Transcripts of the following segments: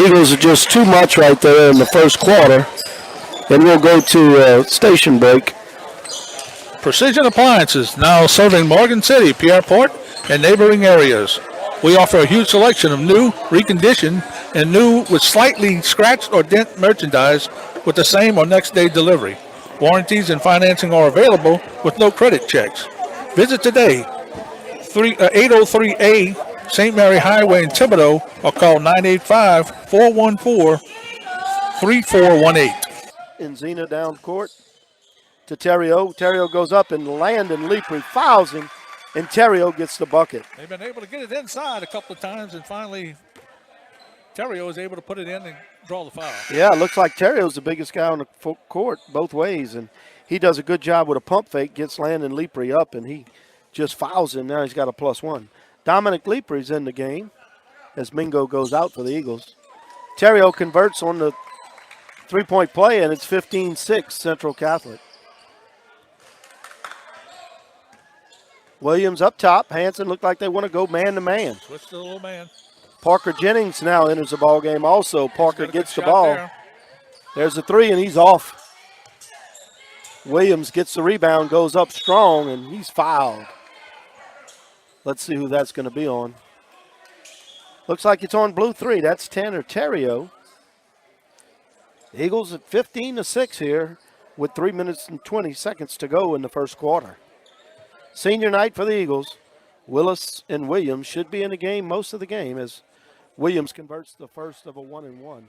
Eagles are just too much right there in the first quarter. And we'll go to station break. Precision Appliances, now serving Morgan City, Pierreport, and neighboring areas. We offer a huge selection of new, reconditioned, and new with slightly scratched or dent merchandise with the same or next day delivery. Warranties and financing are available with no credit checks. Visit today, 803A St. Mary Highway in Thibodaux, or call 985-414-3418. Enzina down court to Terrio. Terrio goes up and Landon Leapry fouls him, and Terrio gets the bucket. They've been able to get it inside a couple of times, and finally Terrio is able to put it in and draw the foul. Yeah, it looks like Terrio's the biggest guy on the court both ways, and he does a good job with a pump fake, gets Landon Leapry up, and he just fouls him. Now he's got a +1. Dominic Leapry's in the game as Mingo goes out for the Eagles. Terrio converts on the three-point play, and it's 15-6 Central Catholic. Williams up top. Hanson looked like they want to go man-to-man. Switch to the little man. Parker Jennings now enters the ball game also. Parker gets the ball. There's a three, and he's off. Williams gets the rebound, goes up strong, and he's fouled. Let's see who that's going to be on. Looks like it's on blue 3. That's Tanner Terrio. Eagles at 15-6 here with 3 minutes and 20 seconds to go in the first quarter. Senior night for the Eagles. Willis and Williams should be in the game most of the game as Williams converts the first of a 1-and-1.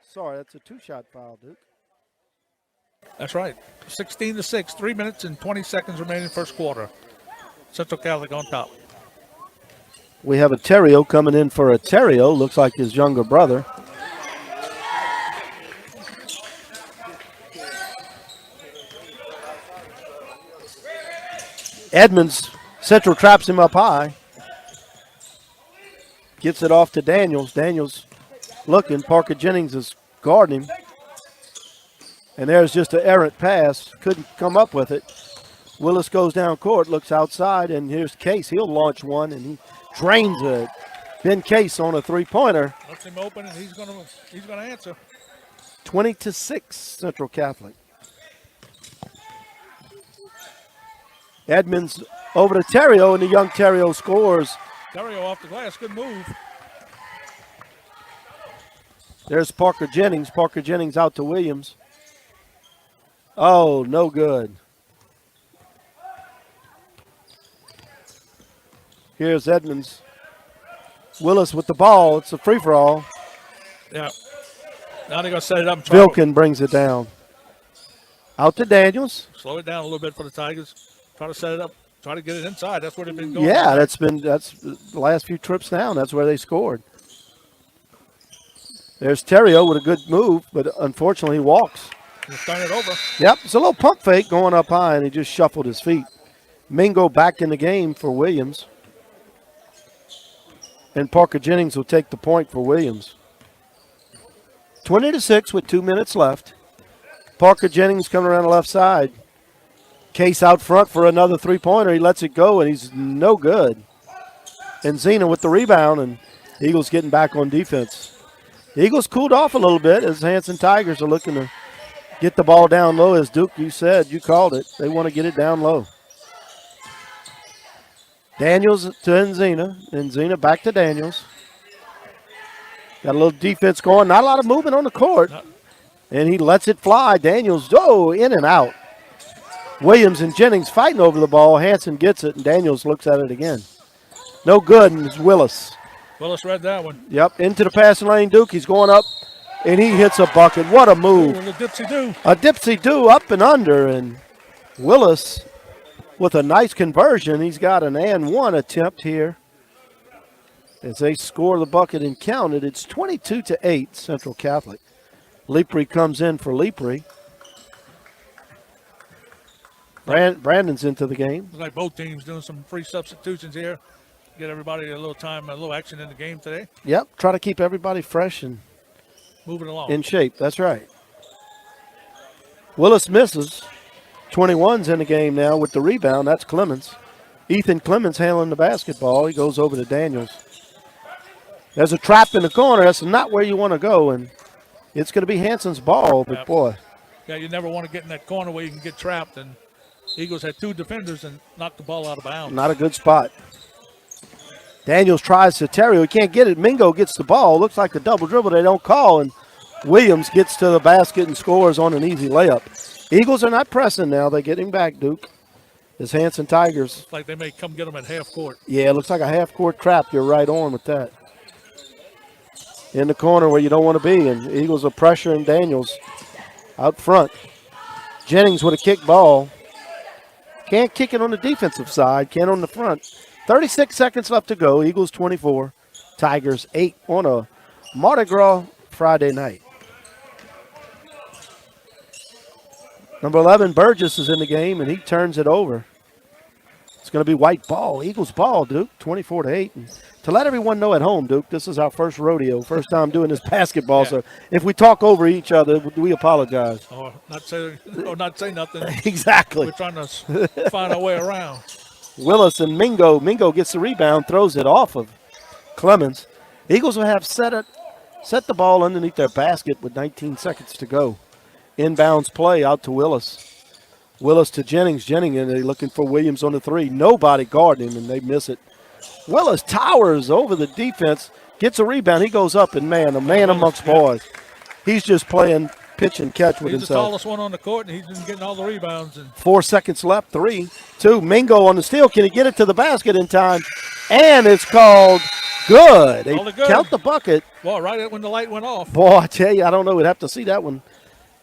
Sorry, that's a two-shot foul, Duke. That's right. 16-6, 3 minutes and 20 seconds remaining first quarter. Central Catholic on top. We have a Terrio coming in for a Terrio. Looks like his younger brother. Edmonds, Central traps him up high. Gets it off to Daniels. Daniels looking. Parker Jennings is guarding him. And there's just an errant pass. Couldn't come up with it. Willis goes down court, looks outside, and here's Case. He'll launch one, and he drains it. Ben Case on a three-pointer. Looks him open, and he's gonna answer. 20-6 Central Catholic. Edmonds over to Terrio, and the young Terrio scores. Terrio off the glass, good move. There's Parker Jennings. Parker Jennings out to Williams. Oh, no good. Here's Edmonds. Willis with the ball. It's a free-for-all. Yeah. Now they're going to set it up. Vilkin brings it down. Out to Daniels. Slow it down a little bit for the Tigers. Try to set it up. Try to get it inside. That's where they've been going. Yeah, that's the last few trips down. That's where they scored. There's Terrio with a good move, but unfortunately he walks. He's turn it over. Yep, it's a little pump fake going up high, and he just shuffled his feet. Mingo back in the game for Williams. And Parker Jennings will take the point for Williams. 20-6 with 2 minutes left. Parker Jennings coming around the left side. Case out front for another three-pointer. He lets it go, and he's no good. And Zena with the rebound, and Eagles getting back on defense. The Eagles cooled off a little bit as Hanson Tigers are looking to get the ball down low. As Duke, you said, you called it. They want to get it down low. Daniels to Enzina. Enzina back to Daniels. Got a little defense going. Not a lot of movement on the court. And he lets it fly. Daniels, in and out. Williams and Jennings fighting over the ball. Hanson gets it, and Daniels looks at it again. No good, and it's Willis. Willis read that one. Yep, into the passing lane. Duke, he's going up, and he hits a bucket. What a move. Ooh, a dipsy-do. A dipsy-do up and under, and Willis with a nice conversion. He's got an and one attempt here. As they score the bucket and count it, it's 22-8 Central Catholic. Leapry comes in for Leapry. Brandon's into the game. Looks like both teams doing some free substitutions here. Get everybody a little time, a little action in the game today. Yep, try to keep everybody fresh and moving along. In shape, that's right. Willis misses. 21's in the game now with the rebound. That's Clemens. Ethan Clemens handling the basketball. He goes over to Daniels. There's a trap in the corner. That's not where you want to go, and it's going to be Hanson's ball. But, boy. Yeah, you never want to get in that corner where you can get trapped, and Eagles had 2 defenders and knocked the ball out of bounds. Not a good spot. Daniels tries to Terrio. He can't get it. Mingo gets the ball. Looks like the double dribble they don't call, and Williams gets to the basket and scores on an easy layup. Eagles are not pressing now. They're getting back, Duke. It's Hanson Tigers. Like they may come get them at half court. Yeah, it looks like a half-court trap. You're right on with that. In the corner where you don't want to be, and Eagles are pressuring Daniels out front. Jennings with a kick ball. Can't kick it on the defensive side, can't on the front. 36 seconds left to go. Eagles 24, Tigers 8 on a Mardi Gras Friday night. Number 11, Burgess, is in the game, and he turns it over. It's going to be white ball. Eagles ball, Duke, 24-8. And to let everyone know at home, Duke, this is our first rodeo, first time doing this basketball. Yeah. So if we talk over each other, we apologize. Or not say nothing. Exactly. We're trying to find our way around. Willis and Mingo. Mingo gets the rebound, throws it off of Clemens. Eagles will have set the ball underneath their basket with 19 seconds to go. Inbounds play out to Willis. Willis to Jennings. Jennings, and they're looking for Williams on the 3. Nobody guarding him, and they miss it. Willis towers over the defense, gets a rebound. He goes up, and a man amongst boys. He's just playing pitch and catch with himself. He's the tallest one on the court, and he's been getting all the rebounds. 4 seconds left. 3, 2. Mingo on the steal. Can he get it to the basket in time? And it's called good. They count the bucket. Well, right when the light went off. Boy, I tell you, I don't know. We'd have to see that one.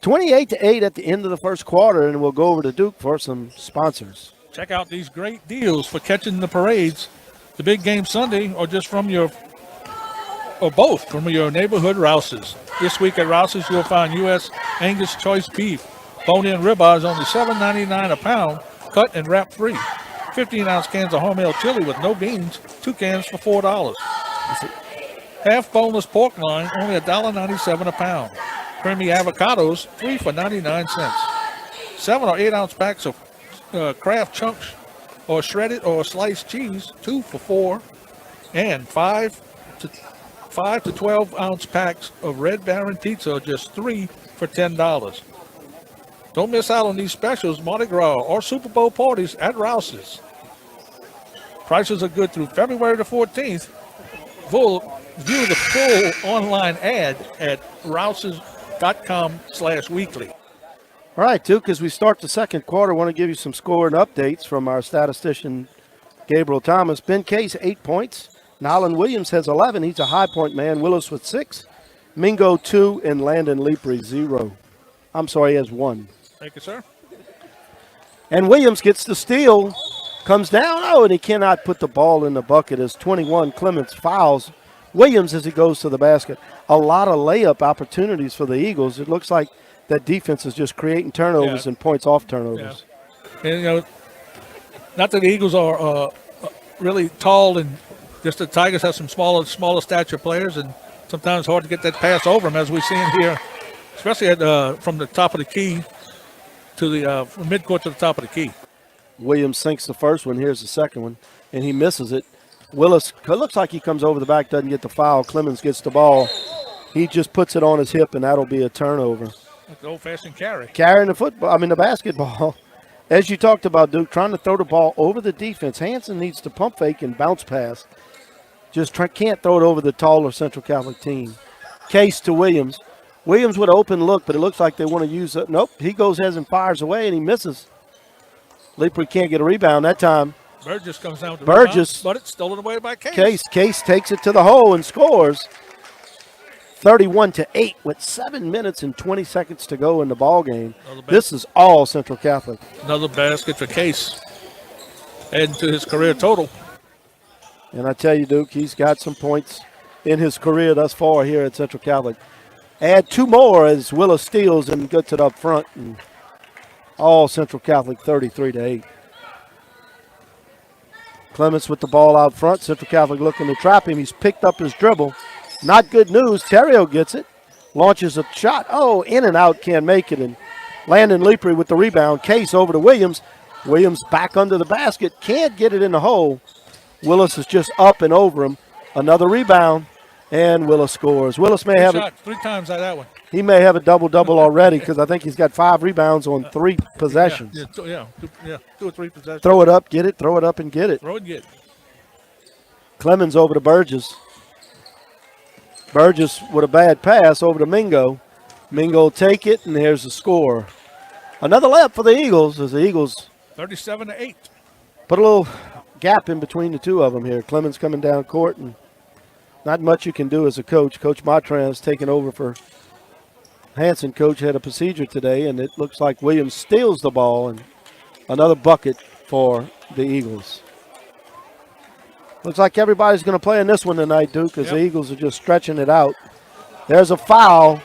28-8 at the end of the first quarter, and we'll go over to Duke for some sponsors. Check out these great deals for catching the parades, the big game Sunday, or just from your neighborhood Rouse's. This week at Rouse's, you'll find U.S. Angus Choice Beef. Bone-in ribeyes only $7.99 a pound, cut and wrap free. 15-ounce cans of Hormel chili with no beans, 2 cans for $4. Half boneless pork loin, only $1.97 a pound. Creamy avocados, 3 for 99 cents. 7 or 8 ounce packs of Kraft chunks or shredded or sliced cheese, 2 for $4. And 5 to 12 ounce packs of Red Baron pizza, just 3 for $10. Don't miss out on these specials, Mardi Gras or Super Bowl parties at Rouse's. Prices are good through February the 14th. View the full online ad at rouses.com/weekly. All right, Duke, as we start the second quarter, I want to give you some score and updates from our statistician, Gabriel Thomas. Ben Case, 8 points. Nolan Williams has 11. He's a high point man. Willis with 6. Mingo, 2. And Landon Leapry, 0. I'm sorry, he has 1. Thank you, sir. And Williams gets the steal. Comes down. Oh, and he cannot put the ball in the bucket as 21. Clements fouls Williams as he goes to the basket. A lot of layup opportunities for the Eagles. It looks like that defense is just creating turnovers and points off turnovers. Yeah. And, not that the Eagles are really tall, and just the Tigers have some smaller stature players, and sometimes hard to get that pass over them, as we've seen here, especially from the top of the key to the from midcourt to the top of the key. Williams sinks the first one. Here's the second one, and he misses it. Willis looks like he comes over the back, doesn't get the foul. Clemens gets the ball. He just puts it on his hip, and that'll be a turnover. Like the old-fashioned carry. Carrying the basketball. As you talked about, Duke, trying to throw the ball over the defense. Hanson needs to pump fake and bounce pass. Can't throw it over the taller Central Catholic team. Case to Williams. Williams with an open look, but it looks like they want to use it. Nope, he goes ahead and fires away, and he misses. Leaper can't get a rebound that time. Burgess comes down with the Burgess, rebound, but it's stolen away by Case. Case takes it to the hole and scores. 31-8 with 7 minutes and 20 seconds to go in the ball game. This is all Central Catholic. Another basket for Case, adding to his career total. And I tell you, Duke, he's got some points in his career thus far here at Central Catholic. Add 2 more as Willis steals and gets it up front. And all Central Catholic 33-8. Clements with the ball out front. Central Catholic looking to trap him. He's picked up his dribble. Not good news. Terrio gets it. Launches a shot. Oh, in and out. Can't make it. And Landon Leapry with the rebound. Case over to Williams. Williams back under the basket. Can't get it in the hole. Willis is just up and over him. Another rebound. And Willis scores. Willis may have Shot 3 times out of that one. he may have a double-double already because I think he's got 5 rebounds on 3 possessions. Yeah, 2 or 3 possessions. Throw it up, get it, throw it up and get it. Throw it, get it. Clemens over to Burgess. Burgess with a bad pass over to Mingo. Mingo will take it, and there's the score. Another layup for the Eagles as the Eagles 37-8. put a little gap in between the two of them here. Clemens coming down court, and not much you can do as a coach. Coach Matran's taking over for Hanson. Coach had a procedure today, and it looks like Williams steals the ball, and another bucket for the Eagles. Looks like everybody's going to play in this one tonight, Duke, as the Eagles are just stretching it out. There's a foul.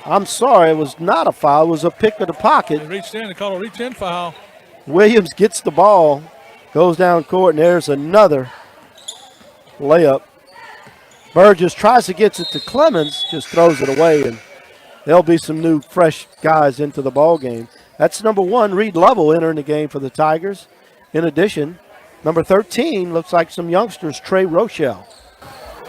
I'm sorry, it was not a foul. It was a pick of the pocket. They reached in. They call a reach-in foul. Williams gets the ball, goes down court, and there's another layup. Burgess tries to get it to Clemens, just throws it away, and there'll be some new, fresh guys into the ball game. That's number 1, Reed Lovell, entering the game for the Tigers. In addition, number 13 looks like some youngsters, Trey Rochelle.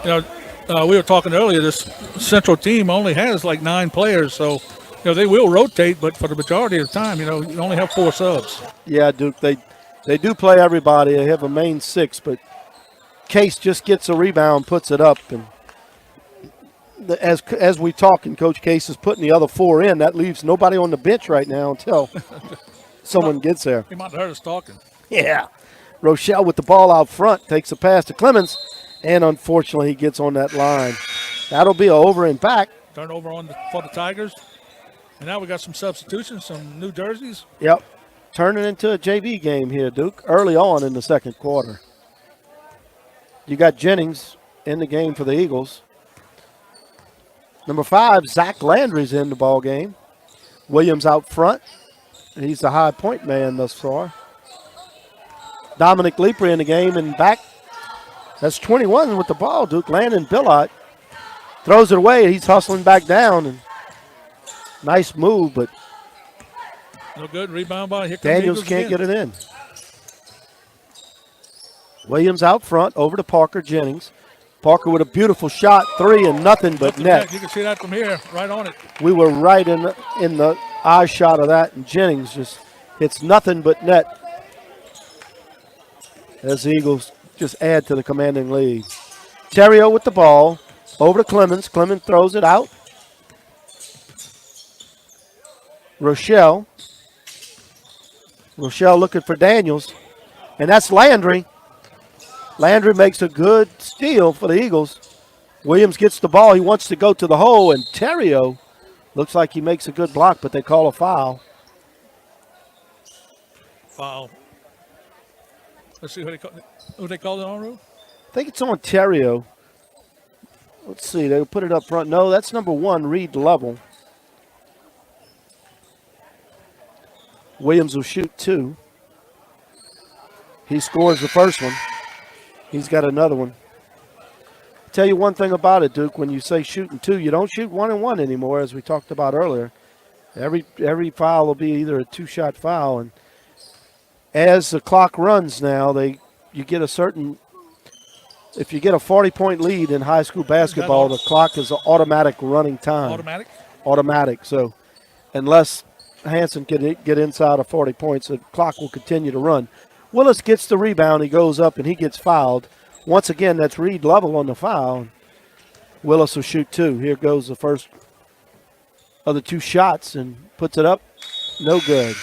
We were talking earlier, this Central team only has like 9 players, so they will rotate, but for the majority of the time, you only have 4 subs. Yeah, Duke, they do play everybody. They have a main 6, but Case just gets a rebound, puts it up, and as we talk, and Coach Case is putting the other 4 in, that leaves nobody on the bench right now until someone gets there. He might have heard us talking. Yeah. Rochelle with the ball out front takes a pass to Clemens, and unfortunately he gets on that line. That'll be an over and back. Turnover for the Tigers. And now we got some substitutions, some new jerseys. Yep. Turning into a JV game here, Duke, early on in the second quarter. You got Jennings in the game for the Eagles. Number 5, Zach Landry's in the ball game. Williams out front. He's the high point man thus far. Dominic Leeper in the game and back. That's 21 with the ball, Duke. Landon Billot throws it away. He's hustling back down. And nice move, but no good. Rebound by Daniels can't get it in. Williams out front over to Parker Jennings. Parker with a beautiful shot, 3 and nothing but net. You can see that from here, right on it. We were right in the eye shot of that, and Jennings just hits nothing but net as the Eagles just add to the commanding lead. Terrio with the ball over to Clemens. Clemens throws it out. Rochelle looking for Daniels, and that's Landry. Landry makes a good steal for the Eagles. Williams gets the ball. He wants to go to the hole, and Terrio looks like he makes a good block, but they call a foul. Foul. Let's see who they called it on, Rue? I think it's on Terrio. Let's see. They'll put it up front. No, that's number 1, Reed Lovell. Williams will shoot 2. He scores the first one. He's got another one. I'll tell you one thing about it, Duke. When you say shooting 2, you don't shoot 1 and 1 anymore, as we talked about earlier. Every foul will be either a 2-shot foul, and as the clock runs now, you get a certain. If you get a 40-point lead in high school basketball, the clock is an automatic running time. Automatic. So unless Hanson can get inside of 40 points, the clock will continue to run. Willis gets the rebound. He goes up, and he gets fouled. Once again, that's Reed Lovell on the foul. Willis will shoot 2. Here goes the first of the 2 shots and puts it up. No good.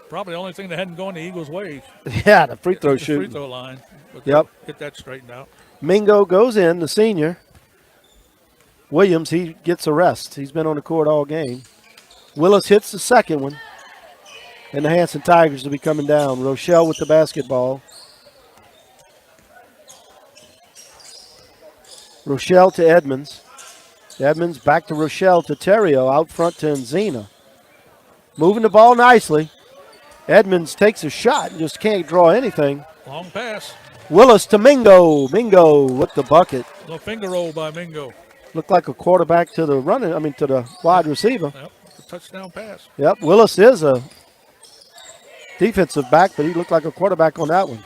Probably the only thing that hadn't gone the Eagles' way. Yeah, the free throw shoot. Free throw line. But yep. Get that straightened out. Mingo goes in, the senior. Williams, he gets a rest. He's been on the court all game. Willis hits the second one. And the Hanson Tigers will be coming down. Rochelle with the basketball. Rochelle to Edmonds. Edmonds back to Rochelle to Terrio. Out front to Enzina. Moving the ball nicely. Edmonds takes a shot and just can't draw anything. Long pass. Willis to Mingo. Mingo with the bucket. Little finger roll by Mingo. Looked like a quarterback to the to the wide receiver. Yep, a touchdown pass. Yep, Willis is a defensive back, but he looked like a quarterback on that one.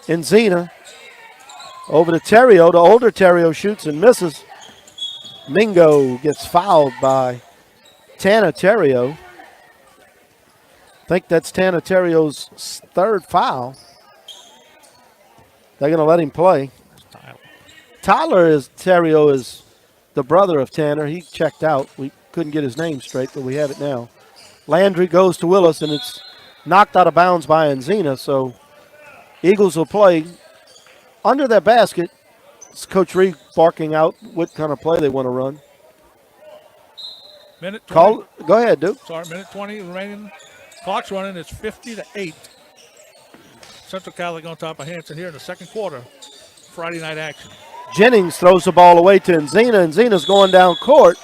Enzina Over to Terrio. The older Terrio shoots and misses. Mingo gets fouled by Tana Terrio. I think that's Tana Terrio's third foul. They're going to let him play. Terrio is the brother of Tanner. He checked out. We couldn't get his name straight, but we have it now. Landry goes to Willis, and it's knocked out of bounds by Enzina. So Eagles will play under their basket. It's Coach Reed barking out what kind of play they want to run. Minute 20. Go ahead, Duke. Sorry, minute 20 remaining. Clock's running. It's 50-8. Central Catholic on top of Hanson here in the second quarter. Friday night action. Jennings throws the ball away to Enzina. Enzina's going down court.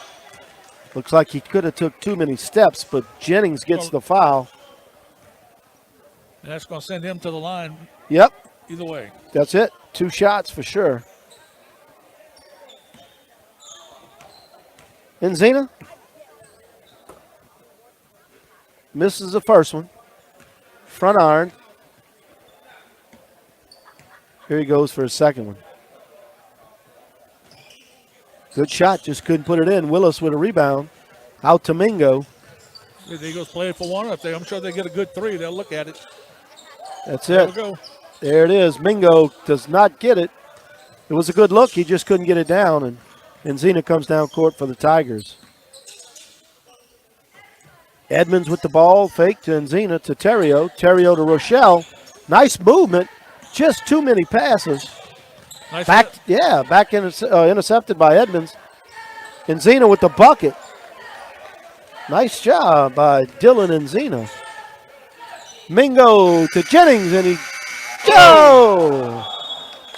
Looks like he could have took too many steps, but Jennings gets the foul. And that's going to send him to the line. Yep. Either way. That's it. 2 shots for sure. Enzina misses the first one. Front iron. Here he goes for his second one. Good shot, just couldn't put it in. Willis with a rebound. Out to Mingo. The Eagles play for one up there. I'm sure they get a good 3. They'll look at it. That's There it. we go. There it is. Mingo does not get it. It was a good look. He just couldn't get it down. And Enzina comes down court for the Tigers. Edmonds with the ball. Fake to Enzina to Terrio. Terrio to Rochelle. Nice movement. Just too many passes. Nice Back intercepted by Edmonds. Enzina with the bucket. Nice job by Dylan Enzina. Mingo to Jennings, and he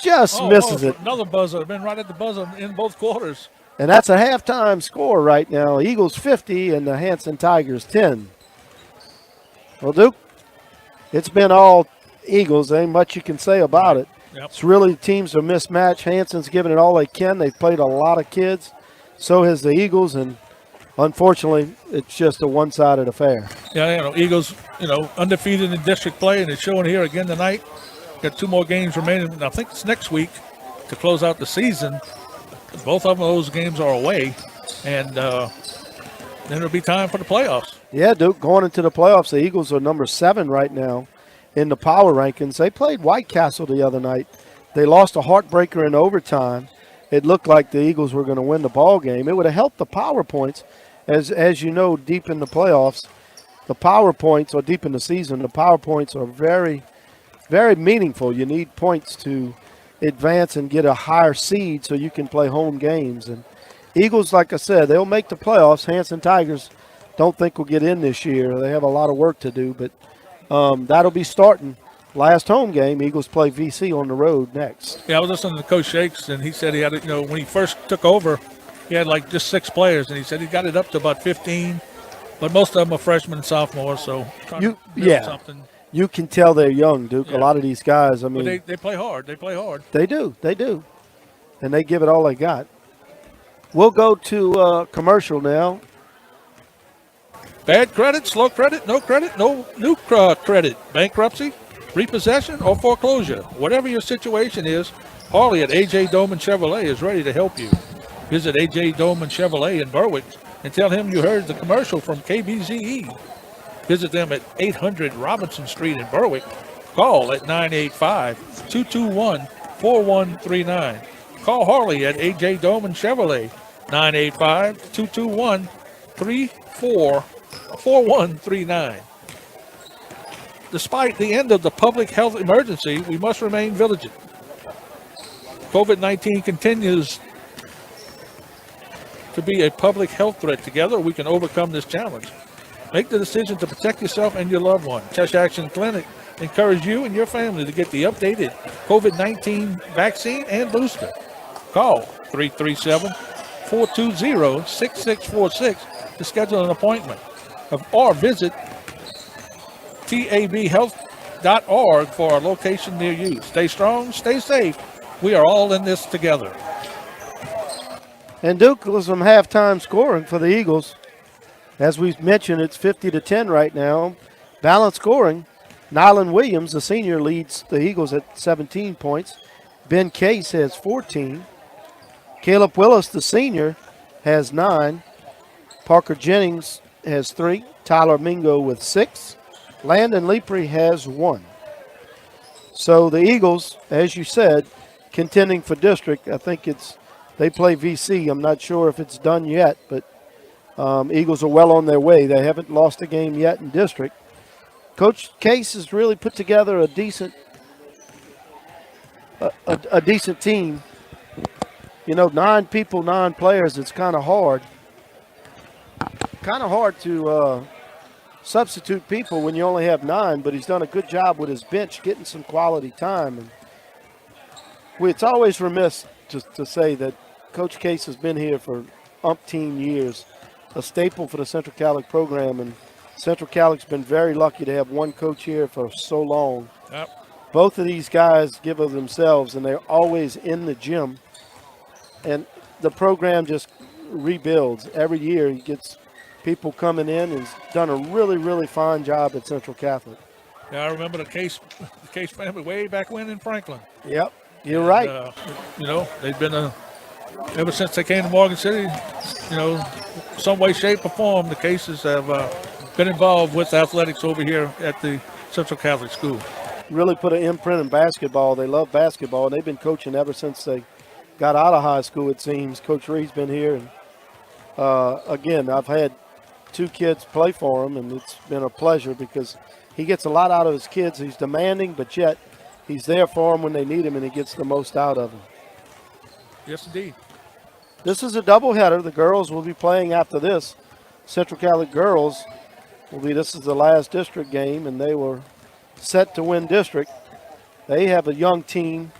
just misses it. Another buzzer. Been right at the buzzer in both quarters. And that's a halftime score right now. Eagles 50 and the Hanson Tigers 10. Well, Duke, it's been all Eagles. Ain't much you can say about it. Yep. It's really teams are mismatched. Hanson's given it all they can. They've played a lot of kids. So has the Eagles, and unfortunately, it's just a one-sided affair. Yeah, Eagles, undefeated in district play, and it's showing here again tonight. Got 2 more games remaining. I think it's next week to close out the season. Both of those games are away, and then it'll be time for the playoffs. Yeah, Duke, going into the playoffs, the Eagles are number 7 right now in the power rankings. They played White Castle the other night. They lost a heartbreaker in overtime. It looked like the Eagles were going to win the ball game. It would have helped the power points. As you know, deep in the playoffs, the power points, or deep in the season, the power points are very, very meaningful. You need points to advance and get a higher seed so you can play home games. And Eagles, like I said, they'll make the playoffs. Hanson Tigers don't think will get in this year. They have a lot of work to do, but that'll be starting. Last home game, Eagles play VC on the road next. Yeah, I was listening to Coach Shakes, and he said he had, when he first took over, he had like just 6 players, and he said he got it up to about 15, but most of them are freshmen and sophomores, so trying to build something. You can tell they're young, Duke. Yeah. A lot of these guys, I mean. But they play hard. They play hard. They do. And they give it all they got. We'll go to commercial now. Bad credit, slow credit, no new credit, bankruptcy, repossession, or foreclosure. Whatever your situation is, Harley at A.J. Doman Chevrolet is ready to help you. Visit A.J. Doman Chevrolet in Berwick and tell him you heard the commercial from KBZE. Visit them at 800 Robinson Street in Berwick. Call at 985-221-4139. Call Harley at A.J. Doman Chevrolet, 985-221-4139. Despite the end of the public health emergency, we must remain vigilant. COVID-19 continues to be a public health threat. Together, we can overcome this challenge. Make the decision to protect yourself and your loved one. Cheshire Action Clinic encourage you and your family to get the updated COVID-19 vaccine and booster. Call 337-420-6646 to schedule an appointment, or visit tabhealth.org for a location near you. Stay strong, stay safe. We are all in this together. And Duke was some halftime scoring for the Eagles. As we mentioned, it's 50-10 right now. Balanced scoring. Nylan Williams, the senior, leads the Eagles at 17 points. Ben Case has 14. Caleb Willis, the senior, has 9. Parker Jennings has 3. Tyler Mingo with 6. Landon Leapry has 1. So the Eagles, as you said, contending for district. I think they play VC. I'm not sure if it's done yet, but Eagles are well on their way. They haven't lost a game yet in district. Coach Case has really put together a decent team. 9 people, 9 players. It's kind of hard. To substitute people when you only have 9, but he's done a good job with his bench getting some quality time. And it's always remiss to say that Coach Case has been here for umpteen years, a staple for the Central Catholic program, and Central Catholic's been very lucky to have one coach here for so long. Yep. Both of these guys give of themselves, and they're always in the gym, and the program just rebuilds. Every year he gets people coming in, and he's done a really, really fine job at Central Catholic. Yeah, I remember the Case family way back when in Franklin. Yep, you're right. They've been ever since they came to Morgan City, some way, shape, or form, the Cases have been involved with athletics over here at the Central Catholic School. Really put an imprint in basketball. They love basketball, and they've been coaching ever since they got out of high school, it seems. Coach Reed's been here. And again, I've had 2 kids play for him, and it's been a pleasure because he gets a lot out of his kids. He's demanding, but yet he's there for them when they need him, and he gets the most out of them. Yes, indeed. This is a doubleheader. The girls will be playing after this. Central Catholic girls this is the last district game, and they were set to win district. They have a young team,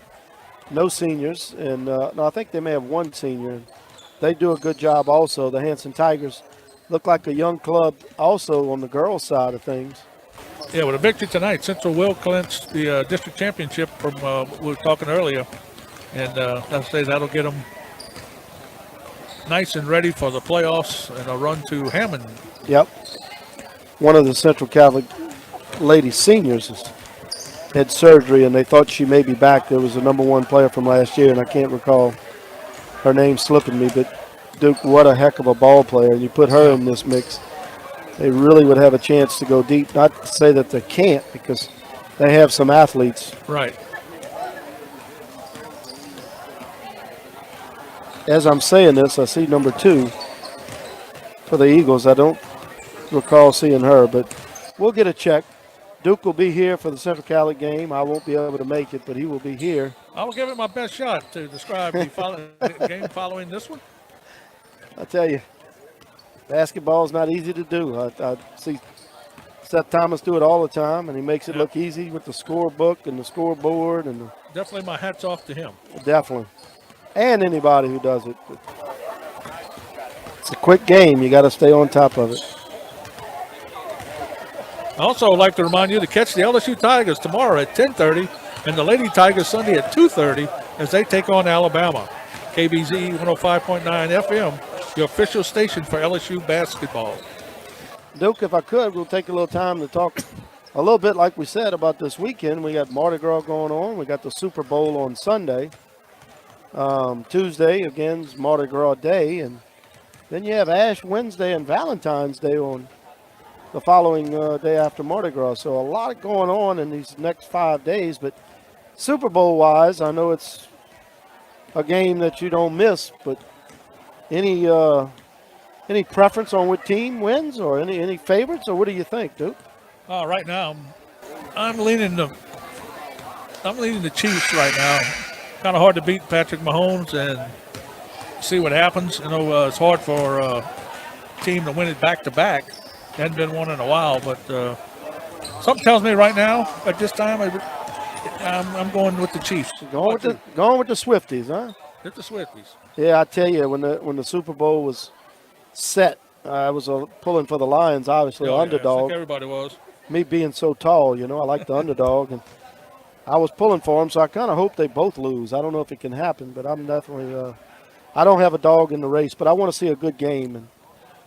no seniors, and I think they may have 1 senior. They do a good job also. The Hanson Tigers look like a young club also on the girls' side of things. Yeah, with a victory tonight, Central will clinch the district championship from we were talking earlier. And I'll say that'll get them nice and ready for the playoffs and a run to Hammond. Yep. One of the Central Catholic lady seniors has had surgery, and they thought she may be back. There was a number 1 player from last year, and I can't recall her name slipping me, but Duke, what a heck of a ball player. And you put her in this mix, they really would have a chance to go deep. Not to say that they can't, because they have some athletes. Right. As I'm saying this, I see number 2 for the Eagles. I don't recall seeing her, but we'll get a check. Duke will be here for the Central Catholic game. I won't be able to make it, but he will be here. I will give it my best shot to describe the game following this one. I tell you, basketball is not easy to do. I see Seth Thomas do it all the time, and he makes it look easy with the scorebook and the scoreboard. Definitely my hat's off to him. Definitely. And anybody who does it. It's a quick game. You got to stay on top of it. I also would like to remind you to catch the LSU Tigers tomorrow at 10:30 and the Lady Tigers Sunday at 2:30 as they take on Alabama. KBZE 105.9 FM, your official station for LSU basketball. Duke, if I could, we'll take a little time to talk a little bit, like we said, about this weekend. We got Mardi Gras going on. We got the Super Bowl on Sunday. Tuesday, again, is Mardi Gras Day. And then you have Ash Wednesday and Valentine's Day on the following day after Mardi Gras. So a lot going on in these next 5 days. But Super Bowl-wise, I know it's a game that you don't miss. But any preference on what team wins, or any favorites, or what do you think, Duke? Right now, I'm leaning the Chiefs right now. Kind of hard to beat Patrick Mahomes and see what happens. It's hard for a team to win it back-to-back. Hadn't been one in a while, but something tells me right now at this time I'm going with the Chiefs. Going with the Swifties, huh? Hit the Swifties. Yeah, I tell you, when the Super Bowl was set, I was pulling for the Lions, obviously, underdog. I think everybody was. Me being so tall, I like the underdog, and I was pulling for them, so I kind of hope they both lose. I don't know if it can happen, but I'm definitely I don't have a dog in the race, but I want to see a good game, and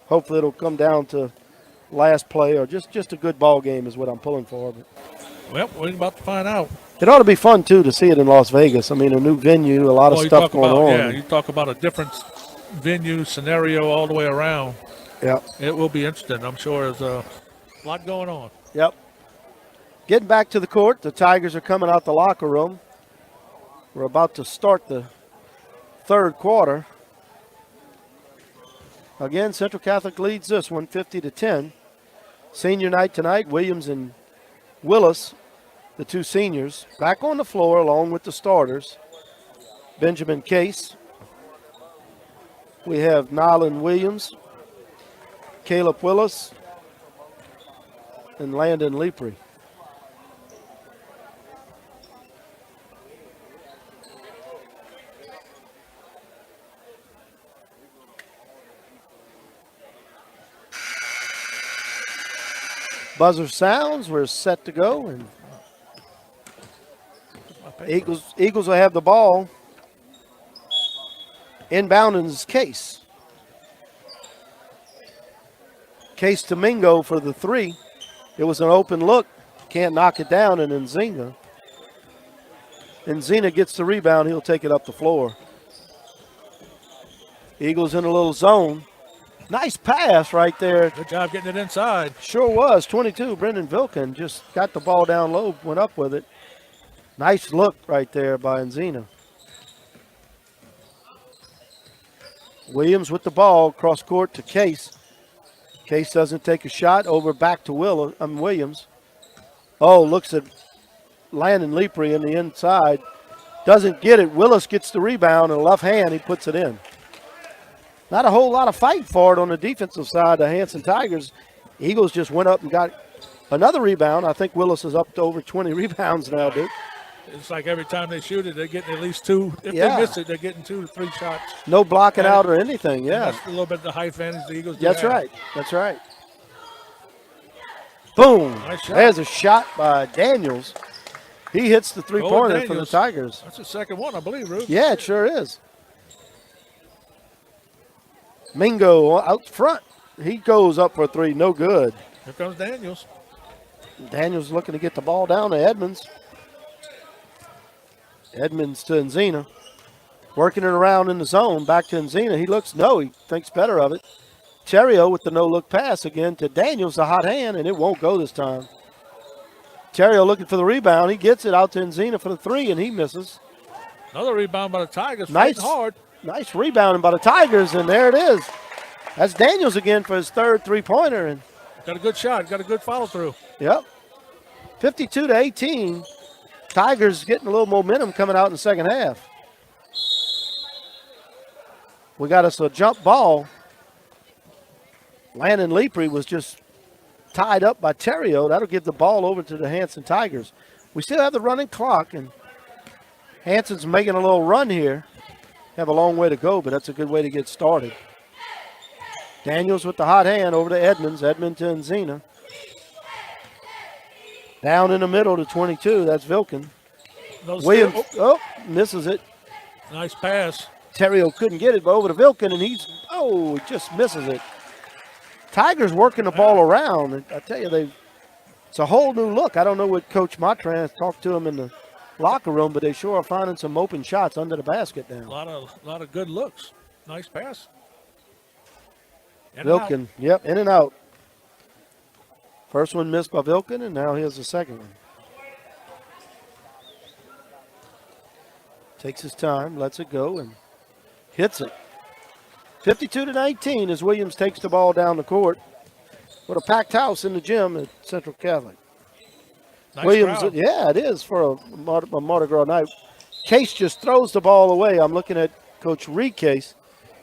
hopefully it'll come down to last play or just a good ball game is what I'm pulling for. But Well, we're about to find out. It ought to be fun, too, to see it in Las Vegas. I mean, a new venue, a lot of Well, you stuff talk going about, on. yeah, you talk about a different venue scenario all the way around. Yep. It will be interesting. I'm sure there's a lot going on. Yep. Getting back to the court, the Tigers are coming out the locker room. We're about to start the third quarter. Again, Central Catholic leads this one 50-10. Senior night tonight, Williams and Willis, the two seniors, back on the floor along with the starters. Benjamin Case. We have Nylan Williams, Caleb Willis, and Landon Lepre. Buzzer sounds. We're set to go. And Eagles will have the ball. Inbound in his Case. Case to Mingo for the three. It was an open look. Can't knock it down, and Nzinga. Nzinga gets the rebound. He'll take it up the floor. Eagles in a little zone. Nice pass right there. Good job getting it inside. Sure was. 22, Brendan Vilkin just got the ball down low, went up with it. Nice look right there by Nzinga. Williams with the ball, cross court to Case. Case doesn't take a shot, over back to Williams. Oh, looks at Landon Lepre in the inside. Doesn't get it. Willis gets the rebound, and left hand, he puts it in. Not a whole lot of fight for it on the defensive side. The Hanson Tigers, Eagles just went up and got another rebound. I think Willis is up to over 20 rebounds now, Duke. It's like every time they shoot it, they're getting at least two. If Yeah. they miss it, they're getting 2 to 3 shots. No blocking out or anything, yeah. That's a little bit the high advantage the Eagles do That's have. right. That's right. Boom. Nice shot. There's a shot by Daniels. He hits the three-pointer for the Daniels. Tigers. That's the second one, I believe, Ruth. Yeah, it sure is. Mingo out front. He goes up for a three. No good. Here comes Daniels. Daniels looking to get the ball down to Edmonds. Edmonds to Nzinga. Working it around in the zone. Back to Nzinga. He thinks better of it. Terrio with the no-look pass again to Daniels, the hot hand, and it won't go this time. Terrio looking for the rebound. He gets it out to Nzinga for the three, and he misses. Another rebound by the Tigers. Nice. Fighting hard. Nice rebounding by the Tigers, and there it is. That's Daniels again for his third three-pointer. And Got a good shot. Got a good follow-through. yep. 52-18. Tigers getting a little momentum coming out in the second half. We got us a jump ball. Landon Lepre was just tied up by Terrio. That'll give the ball over to the Hanson Tigers. We still have the running clock, and Hanson's making a little run here. Have a long way to go, but that's a good way to get started. Daniels with the hot hand over to Edmonds. Edmonds to Nzinga. Down in the middle to 22. That's Vilkin. Williams, misses it. Nice pass. Terrio couldn't get it, but over to Vilkin, and he just misses it. Tigers working the ball around. And I tell you, it's a whole new look. I don't know what Coach Matran has talked to him in the locker room, but they sure are finding some open shots under the basket now. A lot of good looks. Nice pass. Vilkin, yep, in and out. First one missed by Vilkin, and now here's the second one. Takes his time, lets it go, and hits it. 52-19 as Williams takes the ball down the court. What a packed house in the gym at Central Catholic. Nice Williams, crowd. yeah, it is for a Mardi Gras night. Case just throws the ball away. I'm looking at Coach Reed Case.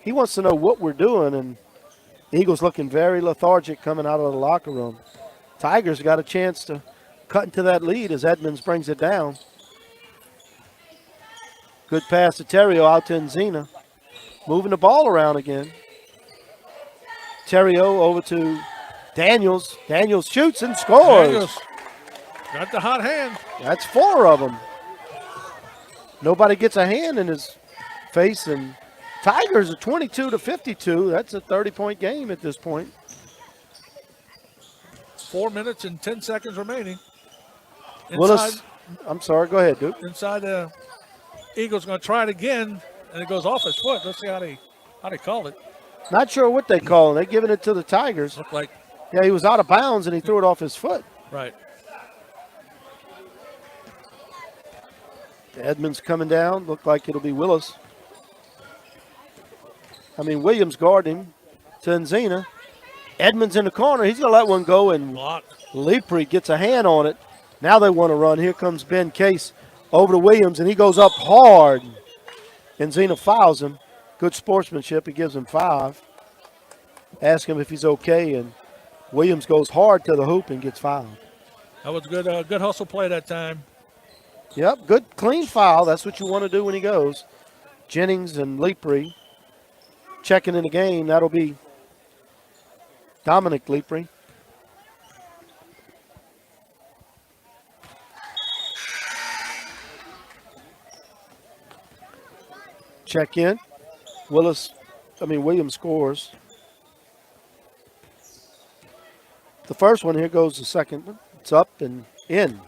He wants to know what we're doing, and the Eagles looking very lethargic coming out of the locker room. Tigers got a chance to cut into that lead as Edmonds brings it down. Good pass to Terrio out to Nzinga. Moving the ball around again. Terrio over to Daniels. Daniels shoots and scores. Daniels got the hot hand. That's 4 of them. Nobody gets a hand in his face, and Tigers are 22-52. That's a 30-point game at this point. 4 minutes and 10 seconds remaining. Willis, I'm sorry, go ahead, Duke. Inside the Eagles going to try it again, and it goes off his foot. Let's see how they call it. Not sure what they call it. They're giving it to the Tigers. Looked like. Yeah, he was out of bounds, and he threw it off his foot. Right. Edmonds coming down. Looked like it'll be Williams guarding him to Enzina. Edmonds in the corner. He's going to let one go, and Lepre gets a hand on it. Now they want to run. Here comes Ben Case over to Williams, and he goes up hard. Enzina fouls him. Good sportsmanship. He gives him 5. Ask him if he's okay, and Williams goes hard to the hoop and gets fouled. That was good. Good hustle play that time. Yep, good clean foul. That's what you want to do when he goes. Jennings and Lepre checking in the game. That'll be Dominic Lepre. Check in. Williams scores. The first one, here goes the second one. It's up and in.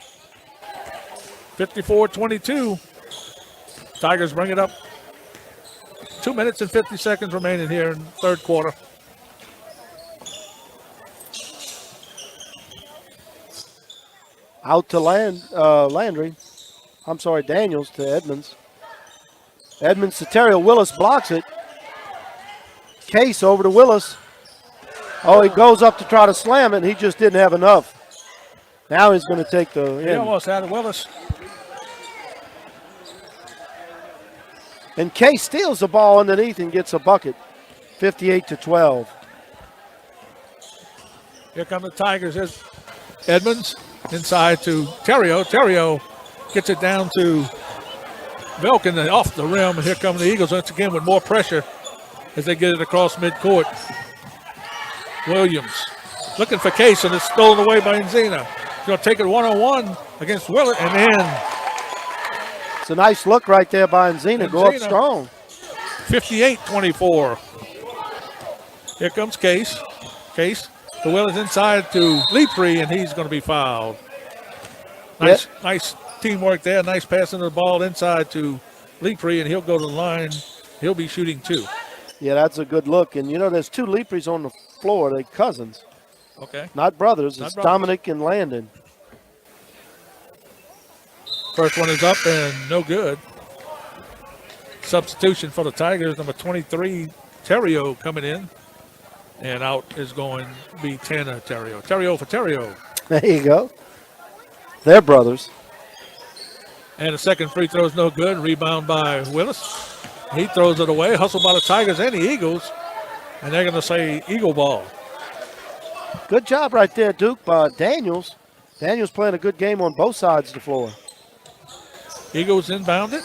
54-22. Tigers bring it up. 2 minutes and 50 seconds remaining here in the third quarter. Out to Landry. I'm sorry, Daniels to Edmonds. Edmonds to Terrell. Willis blocks it. Case over to Willis. Oh, he goes up to try to slam it, and he just didn't have enough. Now he's going to take the He almost had it, Willis. And Case steals the ball underneath and gets a bucket. 58-12. Here come the Tigers. There's Edmonds inside to Terrio. Terrio gets it down to Velkin and off the rim. And here come the Eagles once again with more pressure as they get it across midcourt. Williams looking for Case, and it's stolen away by Enzina. He's going to take it one-on-one against Willett, and then it's a nice look right there by Enzina. Go up strong. 58-24. Here comes Case. Case, the Willett inside to Lepre, and he's going to be fouled. Nice teamwork there. Nice passing of the ball inside to Lepre, and he'll go to the line. He'll be shooting 2. Yeah, that's a good look. And, there's 2 Lepres on the floor. They're cousins. Okay. Not brothers. It's Dominic and Landon. First one is up and no good. Substitution for the Tigers, number 23, Terrio coming in. And out is going to be Tanner Terrio. Terrio for Terrio. There you go. They're brothers. And the second free throw is no good. Rebound by Willis. He throws it away. Hustled by the Tigers and the Eagles. And they're going to say Eagle ball. Good job right there, Duke, by Daniels. Daniels playing a good game on both sides of the floor. Eagles inbound it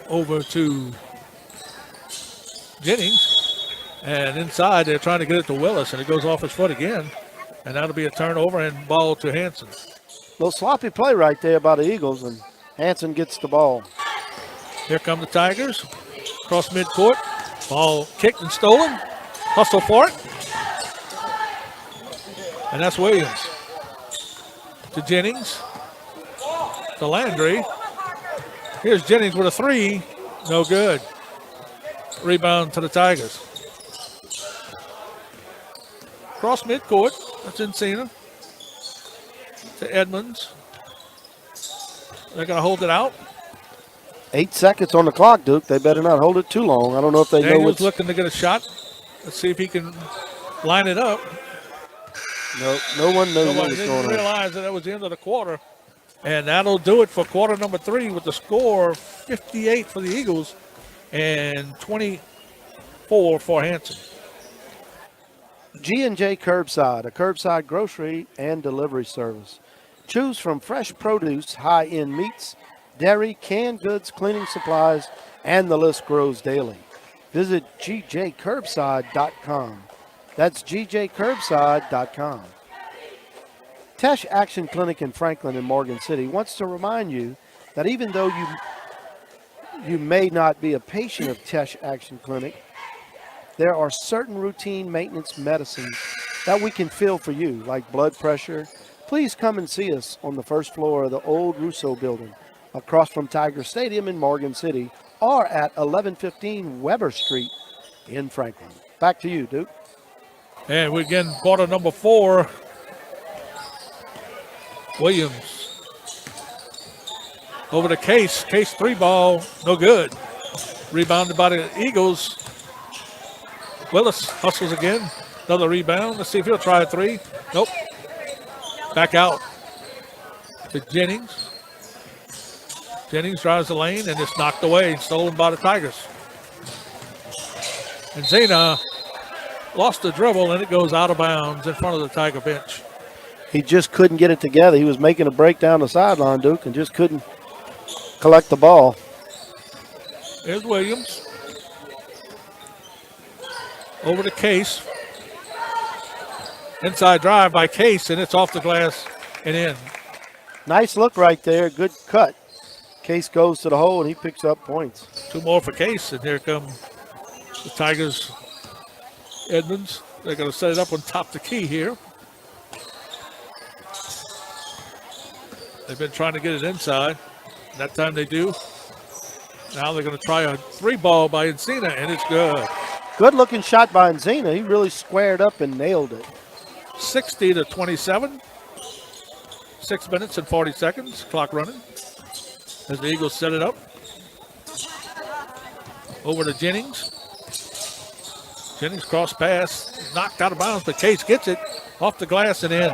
over to Jennings. And inside, they're trying to get it to Willis, and it goes off his foot again. And that'll be a turnover and ball to Hanson. Little sloppy play right there by the Eagles, and Hanson gets the ball. Here come the Tigers. Across midcourt. Ball kicked and stolen. Hustle for it. And that's Williams. To Jennings. To Landry. Here's Jennings with a 3. No good. Rebound to the Tigers. Cross midcourt. That's Encina. To Edmonds. They're going to hold it out. 8 seconds on the clock, Duke. They better not hold it too long. I don't know if they know what's looking to get a shot. Let's see if he can line it up. No one knows what's didn't going on. realize that was the end of the quarter. And that'll do it for quarter number 3 with the score 58 for the Eagles and 24 for Hanson. G&J Curbside, a curbside grocery and delivery service. Choose from fresh produce, high-end meats, dairy, canned goods, cleaning supplies, and the list grows daily. Visit gjcurbside.com. That's gjcurbside.com. Tesh Action Clinic in Franklin and Morgan City wants to remind you that even though you may not be a patient of Tesh Action Clinic, there are certain routine maintenance medicines that we can fill for you, like blood pressure, please come and see us on the first floor of the old Russo building across from Tiger Stadium in Morgan City or at 1115 Weber Street in Franklin. Back to you, Duke. And we again, quarter number 4. Williams over to Case. Case 3 ball, no good. Rebounded by the Eagles. Willis hustles again. Another rebound. Let's see if he'll try a 3. Nope. Back out to Jennings. Jennings drives the lane and it's knocked away, stolen by the Tigers. And Zena lost the dribble and it goes out of bounds in front of the Tiger bench. He just couldn't get it together. He was making a break down the sideline, Duke, and just couldn't collect the ball. There's Williams. Over to Case. Inside drive by Case, and it's off the glass and in. Nice look right there. Good cut. Case goes to the hole, and he picks up points. 2 more for Case, and here come the Tigers. Edmonds, they're going to set it up on top of the key here. They've been trying to get it inside. That time they do. Now they're going to try a 3 ball by Encina, and it's good. Good looking shot by Encina. He really squared up and nailed it. 60-27. 6 minutes and 40 seconds. Clock running as the Eagles set it up. Over to Jennings. Jennings cross pass, knocked out of bounds, but Case gets it off the glass and in.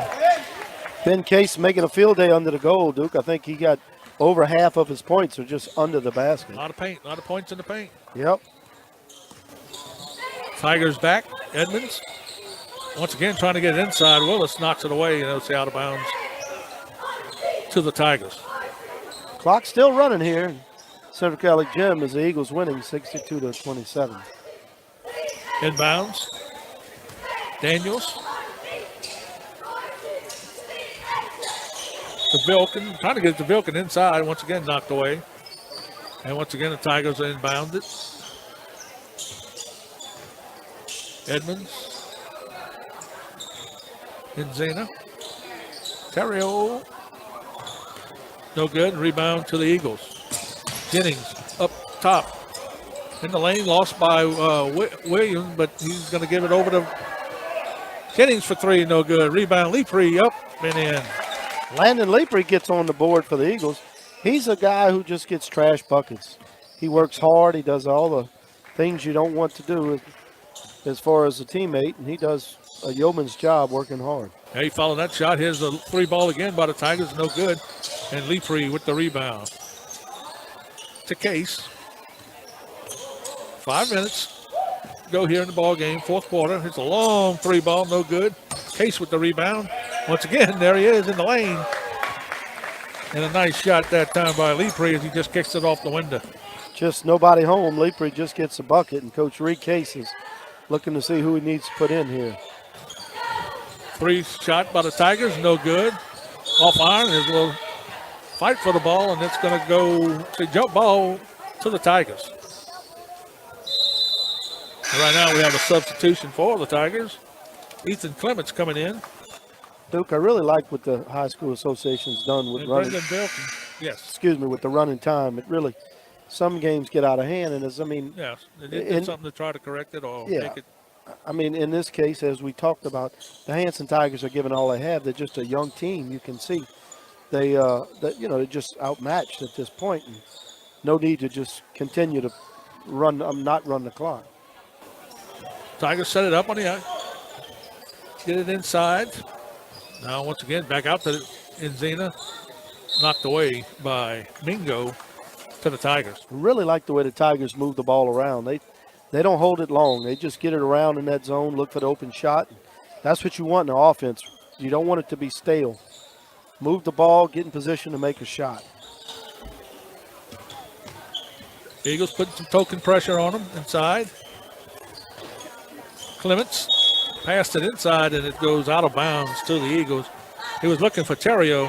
Ben Case making a field day under the goal, Duke. I think he got over half of his points are just under the basket. A lot of paint, a lot of points in the paint. Yep. Tigers back. Edmonds once again trying to get it inside. Willis knocks it away, and it'll stay out of bounds to the Tigers. Clock still running here in Central Catholic Gym as the Eagles winning 62-27. Inbounds. Daniels. To Vilken, trying to get it to Vilken inside. Once again knocked away. And once again the Tigers are inbounded. Edmonds. Enzina. Terrio. No good. Rebound to the Eagles. Jennings up top. In the lane, lost by Williams, but he's going to give it over to Jennings for 3. No good. Rebound. Lepre up and in. Landon Lepre gets on the board for the Eagles. He's a guy who just gets trash buckets. He works hard. He does all the things you don't want to do as far as a teammate, and he does a yeoman's job working hard. Hey, follow that shot. Here's the 3 ball again by the Tigers. No good. And Lepre with the rebound. To Case. 5 minutes go here in the ball game, 4th quarter. It's a long 3 ball, no good. Case with the rebound. Once again, there he is in the lane. And a nice shot that time by Lepre as he just kicks it off the window. Just nobody home. Lepre just gets a bucket, and Coach Reed Case is looking to see who he needs to put in here. 3 shot by the Tigers, no good. Off iron, as will fight for the ball, and it's going to go to jump ball to the Tigers. Right now we have a substitution for the Tigers. Ethan Clements coming in. Duke, I really like what the high school association's done with running. Yes. Excuse me, with the running time. It really, some games get out of hand, and Yes, they did something to try to correct it or make it. I mean, in this case, as we talked about, the Hanson Tigers are giving all they have. They're just a young team. You can see they're just outmatched at this point, and no need to just continue to not run the clock. Tigers set it up on the eye. Get it inside. Now once again back out to Enzina. Knocked away by Mingo to the Tigers. I really like the way the Tigers move the ball around. They don't hold it long. They just get it around in that zone, look for the open shot. That's what you want in the offense. You don't want it to be stale. Move the ball, get in position to make a shot. Eagles putting some token pressure on them inside. Clements passed it inside, and it goes out of bounds to the Eagles. He was looking for Terrio,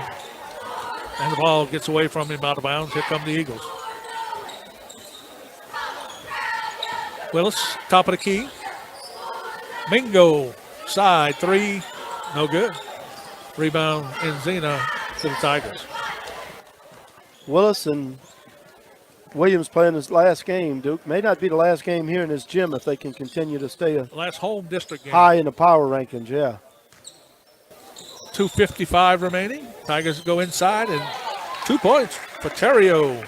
and the ball gets away from him out of bounds. Here come the Eagles. Willis, top of the key. Mingo, side 3, no good. Rebound in Zena to the Tigers. Willis and Williams playing his last game, Duke. May not be the last game here in this gym if they can continue to stay Last home district game. high in the power rankings, yeah. 2:55 remaining. Tigers go inside and 2 points for Terrio.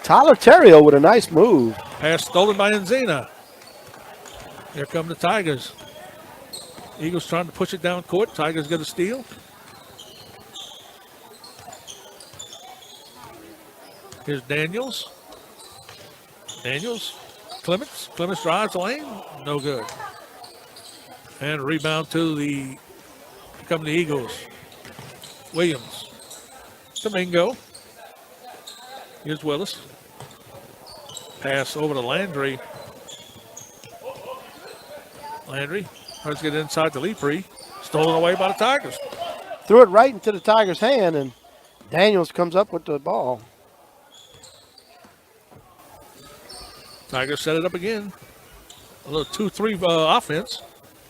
Tyler Terrio with a nice move. Pass stolen by Enzina. Here come the Tigers. Eagles trying to push it down court. Tigers get a steal. Here's Daniels. Clements drives the lane. No good. And rebound to the Eagles. Williams. Domingo. Here's Willis. Pass over to Landry. Landry tries to get inside the Lepre. Stolen away by the Tigers. Threw it right into the Tigers' hand, and Daniels comes up with the ball. Tigers set it up again. A little 2-3 offense.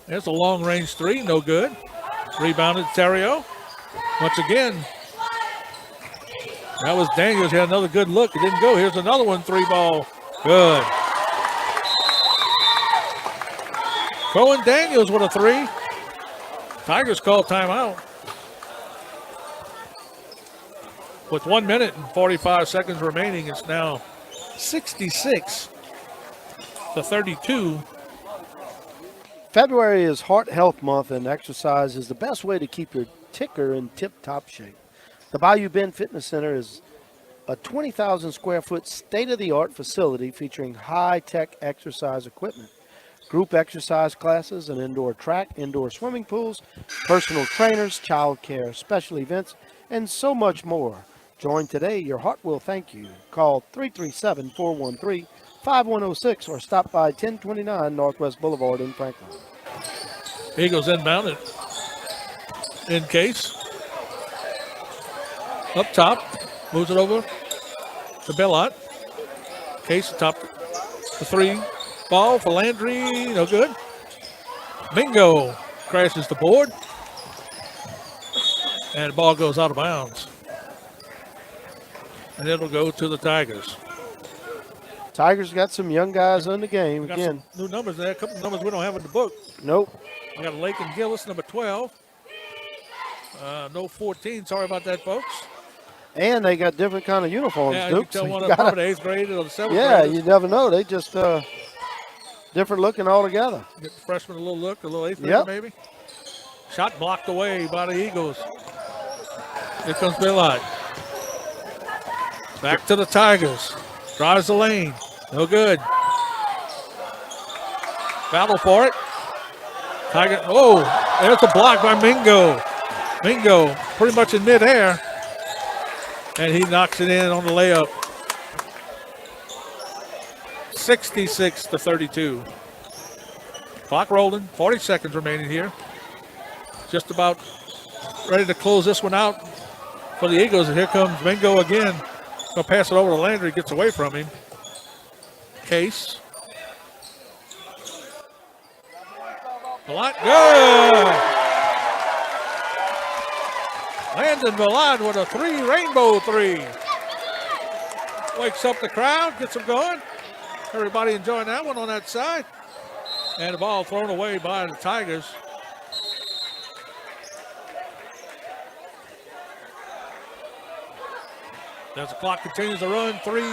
There's a long-range three, no good. Rebounded Terrio. Once again, that was Daniels. He had another good look. It didn't go. Here's another one, 3-ball. Good. Cohen Daniels with a 3. Tigers call timeout. With 1 minute and 45 seconds remaining, it's now 66-32. February is Heart Health Month, and exercise is the best way to keep your ticker in tip-top shape. The Bayou Bend Fitness Center is a 20,000 square foot state-of-the-art facility featuring high-tech exercise equipment, group exercise classes, an indoor track, indoor swimming pools, personal trainers, child care, special events, and so much more. Join today. Your heart will thank you. Call 337-413-5106 or stop by 1029 Northwest Boulevard in Franklin. Eagles inbound it. In Case. Up top. Moves it over to Bellot. Case top the 3-ball for Landry. No good. Mingo crashes the board. And the ball goes out of bounds. And it'll go to the Tigers. Tigers got some young guys in the game We got again. some new numbers there. A couple of numbers we don't have in the book. Nope. We got Lakin Gillis, number 12. No 14. Sorry about that, folks. And they got different kind of uniforms, Yeah, Duke. you can tell so one you of them gotta- the 8th grade or the 7th yeah, grade. you never know. They just different looking altogether. Get the freshman a little look, a little 8th Yep. grader maybe. Shot blocked away by the Eagles. Here comes Billard. Back to the Tigers. Drives the lane. No good. Battle for it. Tiger. Oh, there's a block by Mingo. Mingo pretty much in midair. And he knocks it in on the layup. 66-32. Clock rolling. 40 seconds remaining here. Just about ready to close this one out for the Eagles. And here comes Mingo again. He'll pass it over to Landry. Gets away from him. Case. Ballard, good. Landon Ballard with a rainbow three. Wakes up the crowd, gets them going. Everybody enjoying that one on that side. And the ball thrown away by the Tigers. As the clock continues to run, 3,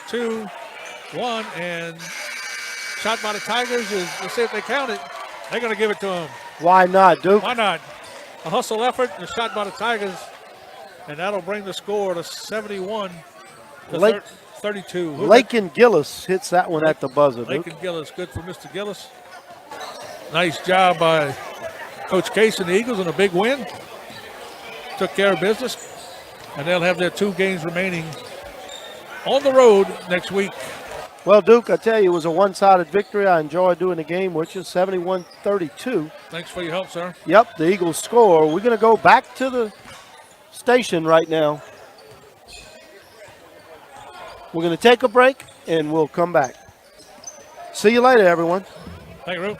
2, 1, and shot by the Tigers is, let's see if they count it. They're going to give it to them. Why not, Duke? Why not? A hustle effort, a shot by the Tigers, and that'll bring the score to 71 to 32. Lakin Gillis hits that one at the buzzer, Duke. Lakin Gillis, good for Mr. Gillis. Nice job by Coach Case and the Eagles in a big win. Took care of business, and they'll have their 2 games remaining on the road next week. Well, Duke, I tell you, it was a one-sided victory. I enjoyed doing the game, which is 71-32. Thanks for your help, sir. Yep, the Eagles score. We're going to go back to the station right now. We're going to take a break, and we'll come back. See you later, everyone. Thank you, Rube.